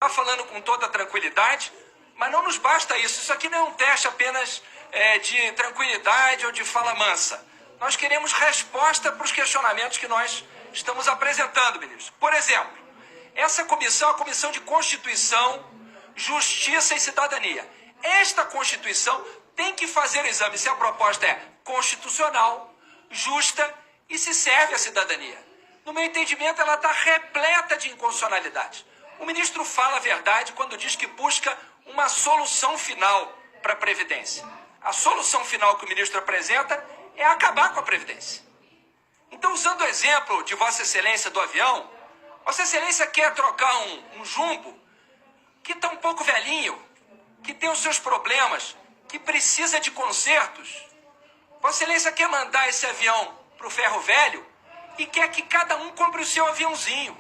falando com toda tranquilidade, mas não nos basta isso. Isso aqui não é um teste apenas de tranquilidade ou de fala mansa. Nós queremos resposta para os questionamentos que nós estamos apresentando, ministro. Por exemplo, essa comissão é a Comissão de Constituição, Justiça e Cidadania. Esta Constituição tem que fazer o exame se a proposta é constitucional, justa e se serve à cidadania. No meu entendimento, ela está repleta de inconstitucionalidades. O ministro fala a verdade quando diz que busca uma solução final para a Previdência. A solução final que o ministro apresenta é acabar com a Previdência. Então, usando o exemplo de Vossa Excelência do avião, Vossa Excelência quer trocar um jumbo que está um pouco velhinho, que tem os seus problemas, que precisa de consertos. Vossa Excelência quer mandar esse avião para o ferro velho e quer que cada um compre o seu aviãozinho.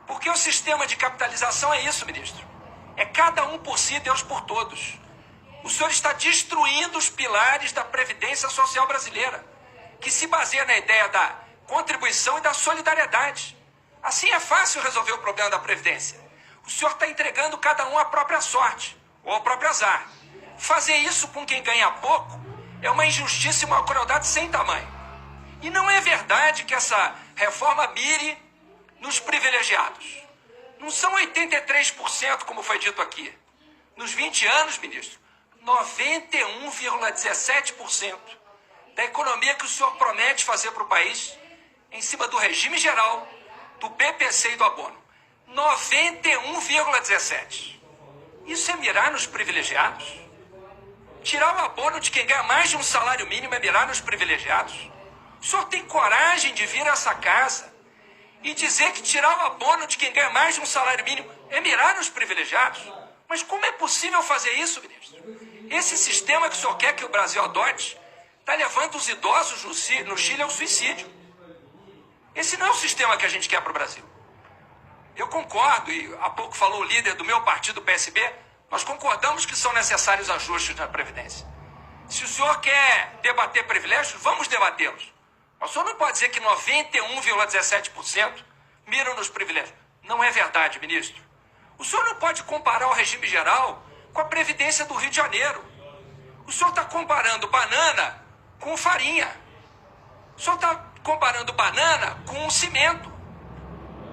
Porque o sistema de capitalização é isso, ministro. É cada um por si, Deus por todos. O senhor está destruindo os pilares da Previdência Social brasileira, que se baseia na ideia da contribuição e da solidariedade. Assim é fácil resolver o problema da Previdência. O senhor está entregando cada um à própria sorte, ou ao próprio azar. Fazer isso com quem ganha pouco é uma injustiça e uma crueldade sem tamanho. E não é verdade que essa reforma mire nos privilegiados. Não são 83%, como foi dito aqui. Nos 20 anos, ministro, 91,17% da economia que o senhor promete fazer para o país, em cima do regime geral, do BPC e do abono. 91,17%. Isso é mirar nos privilegiados? Tirar o abono de quem ganha mais de um salário mínimo é mirar nos privilegiados? O senhor tem coragem de vir a essa casa e dizer que tirar o abono de quem ganha mais de um salário mínimo é mirar nos privilegiados? Mas como é possível fazer isso, ministro? Esse sistema que o senhor quer que o Brasil adote está levando os idosos no Chile ao suicídio. Esse não é o sistema que a gente quer para o Brasil. Eu concordo, e há pouco falou o líder do meu partido, PSB, nós concordamos que são necessários ajustes na Previdência. Se o senhor quer debater privilégios, vamos debatê-los. Mas o senhor não pode dizer que 91,17% miram nos privilégios. Não é verdade, ministro. O senhor não pode comparar o regime geral com a Previdência do Rio de Janeiro. O senhor está comparando banana com farinha. O senhor está comparando banana com um cimento.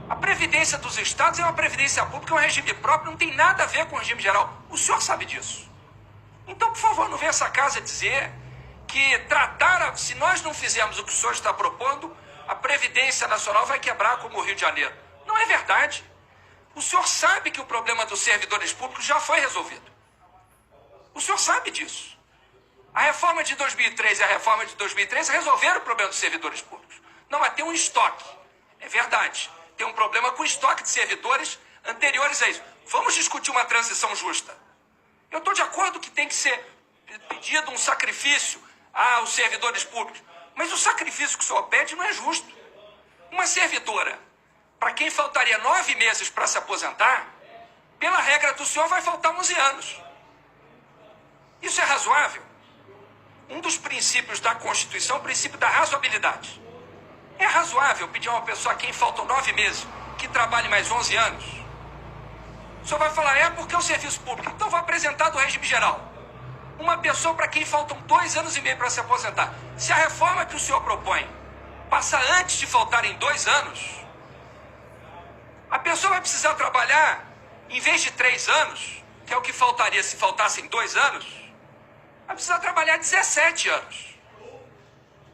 A Previdência dos Estados é uma Previdência Pública, é um regime próprio, não tem nada a ver com o regime geral. O senhor sabe disso. Então, por favor, não venha essa casa dizer que se nós não fizermos o que o senhor está propondo, a Previdência Nacional vai quebrar como o Rio de Janeiro. Não é verdade. O senhor sabe que o problema dos servidores públicos já foi resolvido. O senhor sabe disso. A reforma de 2003 e a reforma de 2013 resolveram o problema dos servidores públicos. Não, mas tem um estoque. É verdade. Tem um problema com o estoque de servidores anteriores a isso. Vamos discutir uma transição justa. Eu estou de acordo que tem que ser pedido um sacrifício aos servidores públicos. Mas o sacrifício que o senhor pede não é justo. Uma servidora, para quem faltaria 9 meses para se aposentar, pela regra do senhor vai faltar 11 anos. Isso é razoável? Um dos princípios da Constituição é o princípio da razoabilidade. É razoável pedir a uma pessoa a quem faltam 9 meses que trabalhe mais 11 anos? O senhor vai falar, é porque é o serviço público. Então vou apresentar do regime geral. Uma pessoa para quem faltam 2 anos e meio para se aposentar. Se a reforma que o senhor propõe passa antes de faltarem 2 anos, a pessoa vai precisar trabalhar, em vez de 3 anos, que é o que faltaria se faltassem 2 anos, vai precisar trabalhar 17 anos.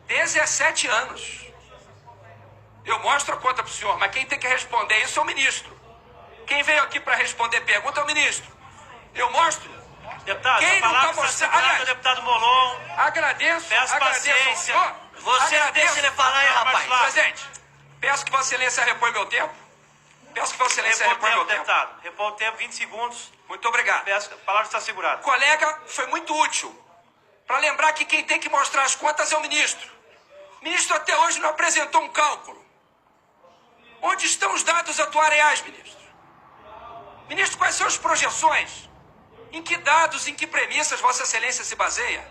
17 anos. Eu mostro a conta para o senhor, mas quem tem que responder isso é o ministro. Quem veio aqui para responder pergunta é o ministro. Eu mostro. Deputado, quem não está mostrando... Aliás, deputado Molon. Agradeço. Peço paciência. Você deixa ele falar aí, rapaz. Presidente, peço que Vossa Excelência repõe meu tempo. Peço que Vossa Excelência repõe meu tempo. Deputado, repõe o tempo, 20 segundos. Muito obrigado. Peço, a palavra está segurada. O colega foi muito útil para lembrar que quem tem que mostrar as contas é o ministro. O ministro até hoje não apresentou um cálculo. Onde estão os dados atuariais, ministro? Ministro, quais são as projeções? Em que dados, em que premissas Vossa Excelência se baseia?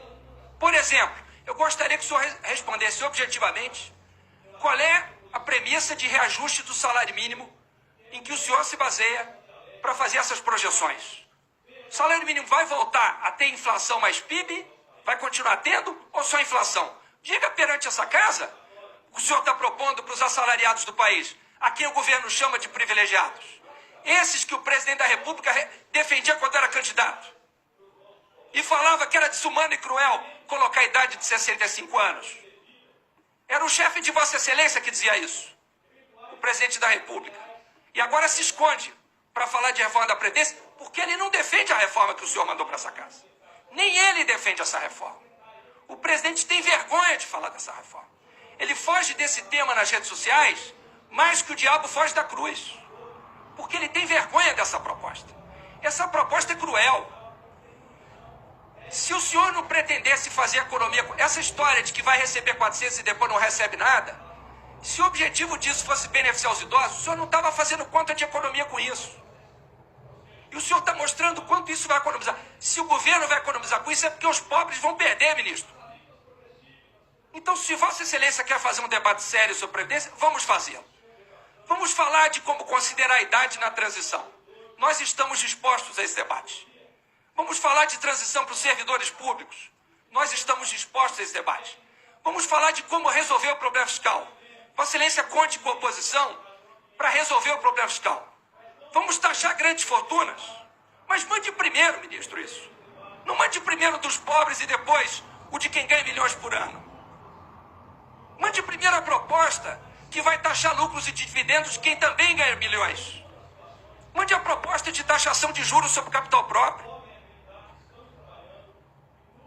Por exemplo, eu gostaria que o senhor respondesse objetivamente qual é a premissa de reajuste do salário mínimo em que o senhor se baseia para fazer essas projeções? O salário mínimo vai voltar a ter inflação mais PIB? Vai continuar tendo ou só inflação? Diga perante essa casa o que o senhor está propondo para os assalariados do país, a quem o governo chama de privilegiados. Esses que o presidente da República defendia quando era candidato. E falava que era desumano e cruel colocar a idade de 65 anos. Era o chefe de Vossa Excelência que dizia isso. O presidente da República. E agora se esconde para falar de reforma da Previdência, porque ele não defende a reforma que o senhor mandou para essa casa. Nem ele defende essa reforma. O presidente tem vergonha de falar dessa reforma. Ele foge desse tema nas redes sociais mais que o diabo foge da cruz. Porque ele tem vergonha dessa proposta. Essa proposta é cruel. Se o senhor não pretendesse fazer economia... Essa história de que vai receber 400 e depois não recebe nada... Se o objetivo disso fosse beneficiar os idosos, o senhor não estava fazendo conta de economia com isso. E o senhor está mostrando quanto isso vai economizar. Se o governo vai economizar com isso, é porque os pobres vão perder, ministro. Então, se Vossa Excelência quer fazer um debate sério sobre Previdência, vamos fazê-lo. Vamos falar de como considerar a idade na transição. Nós estamos dispostos a esse debate. Vamos falar de transição para os servidores públicos. Nós estamos dispostos a esse debate. Vamos falar de como resolver o problema fiscal. Vossa Excelência conte com a oposição para resolver o problema fiscal. Vamos taxar grandes fortunas. Mas mande primeiro, ministro, isso. Não mande primeiro dos pobres e depois o de quem ganha milhões por ano. Mande primeiro a proposta que vai taxar lucros e dividendos de quem também ganha milhões. Mande a proposta de taxação de juros sobre capital próprio.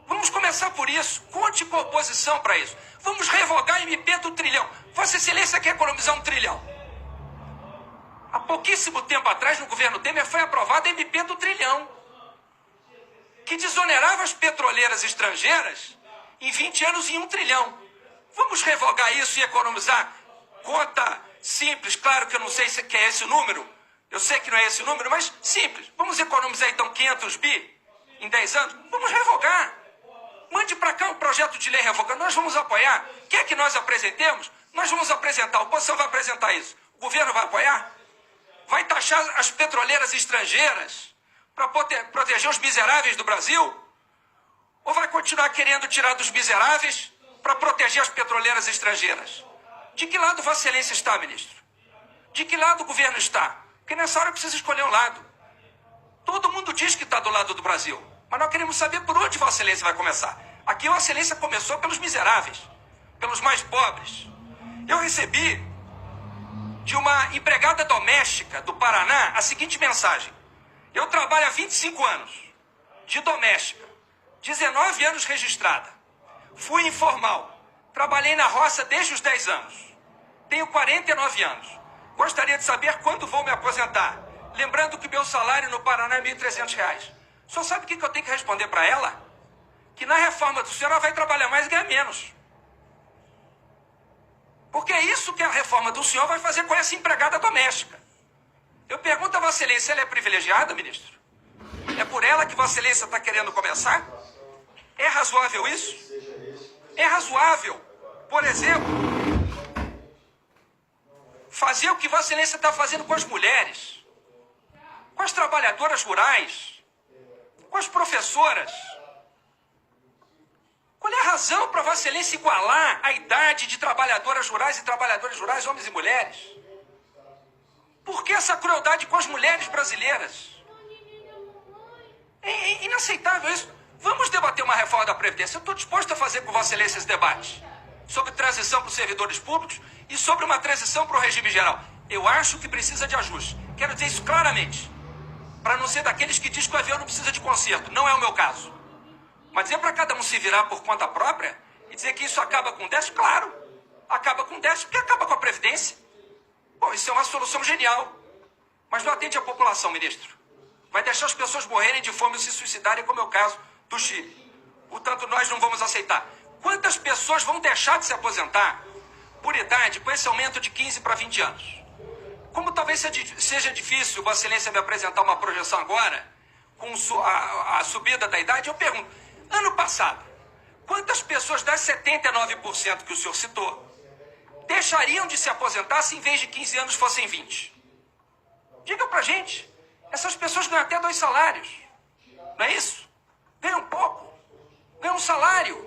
Vamos começar por isso. Conte com a oposição para isso. Vamos revogar a MP do trilhão. Vossa Excelência quer economizar 1 trilhão. Há pouquíssimo tempo atrás, no governo Temer, foi aprovada a MP do trilhão, que desonerava as petroleiras estrangeiras em 20 anos em 1 trilhão. Vamos revogar isso e economizar? Conta simples, claro que eu não sei se é esse o número. Eu sei que não é esse o número, mas simples. Vamos economizar então 500 bi em 10 anos? Vamos revogar. Mande para cá um projeto de lei revogando. Nós vamos apoiar. Quer que nós apresentemos? Nós vamos apresentar. A oposição vai apresentar isso. O governo vai apoiar? Vai taxar as petroleiras estrangeiras para proteger os miseráveis do Brasil? Ou vai continuar querendo tirar dos miseráveis para proteger as petroleiras estrangeiras? De que lado Vossa Excelência está, ministro? De que lado o governo está? Porque nessa hora precisa escolher um lado. Todo mundo diz que está do lado do Brasil, mas nós queremos saber por onde Vossa Excelência vai começar. Aqui Vossa Excelência começou pelos miseráveis, pelos mais pobres. Eu recebi de uma empregada doméstica do Paraná a seguinte mensagem: eu trabalho há 25 anos, de doméstica, 19 anos registrada, fui informal, trabalhei na roça desde os 10 anos, tenho 49 anos, gostaria de saber quando vou me aposentar, lembrando que meu salário no Paraná é R$ 1.300. O senhor sabe o que eu tenho que responder para ela? Que na reforma do senhor ela vai trabalhar mais e ganhar menos. Porque é isso que a reforma do senhor vai fazer com essa empregada doméstica. Eu pergunto a Vossa Excelência, ela é privilegiada, ministro? É por ela que Vossa Excelência está querendo começar? É razoável isso? É razoável, por exemplo, fazer o que Vossa Excelência está fazendo com as mulheres, com as trabalhadoras rurais, com as professoras? Qual é a razão para Vossa Excelência igualar a idade de trabalhadoras rurais e trabalhadores rurais, homens e mulheres? Por que essa crueldade com as mulheres brasileiras? É inaceitável isso. Vamos debater uma reforma da Previdência. Eu estou disposto a fazer com Vossa Excelência esse debate sobre transição para os servidores públicos e sobre uma transição para o regime geral. Eu acho que precisa de ajuste. Quero dizer isso claramente, para não ser daqueles que diz que o avião não precisa de conserto. Não é o meu caso. Mas dizer para cada um se virar por conta própria e dizer que isso acaba com o déficit, claro. Acaba com o déficit porque acaba com a Previdência. Bom, isso é uma solução genial. Mas não atende a população, ministro. Vai deixar as pessoas morrerem de fome ou se suicidarem, como é o caso do Chile. Portanto, nós não vamos aceitar. Quantas pessoas vão deixar de se aposentar por idade com esse aumento de 15 para 20 anos? Como talvez seja difícil Vossa Excelência me apresentar uma projeção agora, com a subida da idade, eu pergunto, ano passado, quantas pessoas das 79% que o senhor citou deixariam de se aposentar se em vez de 15 anos fossem 20? Diga pra gente. Essas pessoas ganham até 2 salários. Não é isso? Ganham pouco. Ganham um salário.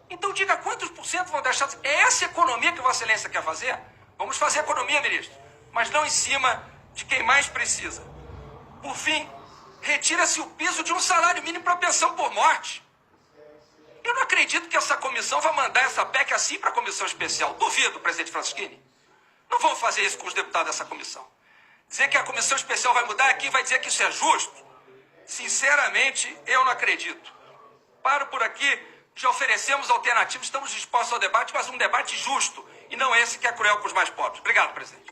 Então diga quantos por cento vão deixar... É essa economia que Vossa Excelência quer fazer? Vamos fazer economia, ministro. Mas não em cima de quem mais precisa. Por fim, retira-se o piso de um salário mínimo para pensão por morte. Eu não acredito que essa comissão vai mandar essa PEC assim para a comissão especial. Duvido, presidente Francisquini. Não vão fazer isso com os deputados dessa comissão. Dizer que a comissão especial vai mudar aqui, vai dizer que isso é justo. Sinceramente, eu não acredito. Paro por aqui, já oferecemos alternativas, estamos dispostos ao debate, mas um debate justo, e não esse que é cruel com os mais pobres. Obrigado, presidente.